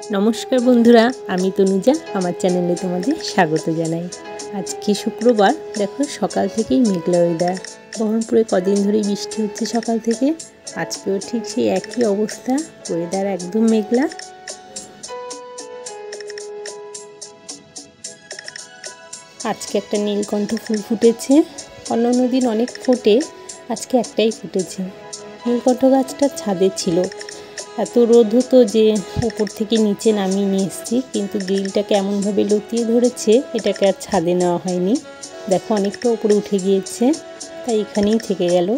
নমস্কার বন্ধুরা, আমি তনুজা আমার চ্যানেলে তোমাদের স্বাগত জানাই। আজকে শুক্রবার, দেখো সকাল থেকেই মেঘলা ওয়েদার। বহরমপুরে কদিন ধরেই বৃষ্টি হচ্ছে সকাল থেকে, আজকেও ঠিক সেই একই অবস্থা, ওয়েদার একদম মেঘলা। আজকে একটা নীলকণ্ঠ ফুল ফুটেছে, অন্যান্য দিন অনেক ফোটে, আজকে একটাই ফুটেছে। নীলকণ্ঠ গাছটা ছাদে ছিল, এত রোদ হতো যে উপর থেকে নিচে নামিয়ে নিয়ে এসেছি, কিন্তু গ্রিলটাকে এমনভাবে লতিয়ে ধরেছে এটাকে আর ছাদে নেওয়া হয়নি। দেখো অনেকটা উপরে উঠে গিয়েছে, তাই এখানেই থেকে গেল।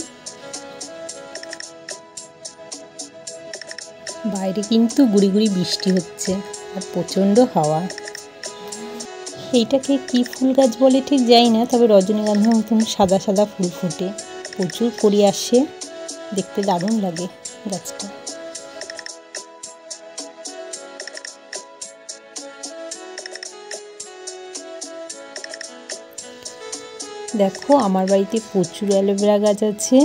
বাইরে কিন্তু গুড়ি গুড়ি বৃষ্টি হচ্ছে আর প্রচণ্ড হাওয়া। এইটাকে কি ফুল গাছ বলে ঠিক জানি না, তবে রজনীগন্ধার মতন সাদা সাদা ফুল ফোটে, প্রচুর কুড়ি আসে, দেখতে দারুণ লাগে গাছটা। দেখো আমার বাড়িতে প্রচুর অ্যালোভেরা গাছ আছে।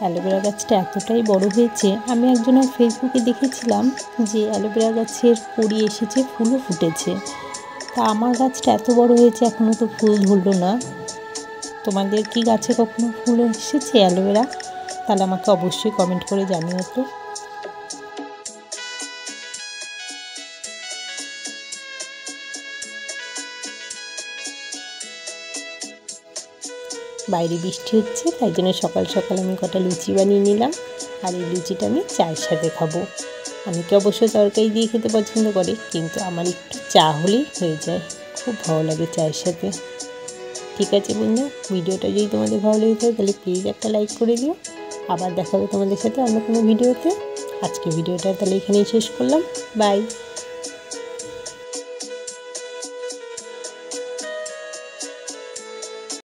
অ্যালোভেরা গাছটা এতটাই বড় হয়েছে, আমি একজনের ফেসবুকে দেখেছিলাম যে অ্যালোভেরা গাছের কুড়ি এসেছে, ফুলও ফুটেছে। তা আমার গাছটা এত বড় হয়েছে এখনও তো ফুল ধরলো না। তোমাদের কি গাছে কখনো ফুল এসেছে অ্যালোভেরা? তাহলে আমাকে অবশ্যই কমেন্ট করে জানিও তো। বাইরে বৃষ্টি হচ্ছে, তাই জন্য সকাল সকাল আমি কটা লুচি বানিয়ে নিলাম, আর এই লুচিটা আমি চায়ের সাথে খাবো। অনেকে অবশ্য তরকারি দিয়ে খেতে পছন্দ করে, কিন্তু আমার একটু চা হলেই হয়ে যায়, খুব ভালো লাগে চায়ের সাথে। ঠিক আছে বন্ধু, ভিডিওটা যদি তোমাদের ভালো লেগে থাকে তাহলে প্লিজ একটা লাইক করে দিও। আবার দেখা হবে তোমাদের সাথে অন্য কোনো ভিডিওতে। আজকে ভিডিওটা তাহলে এখানেই শেষ করলাম, বাই।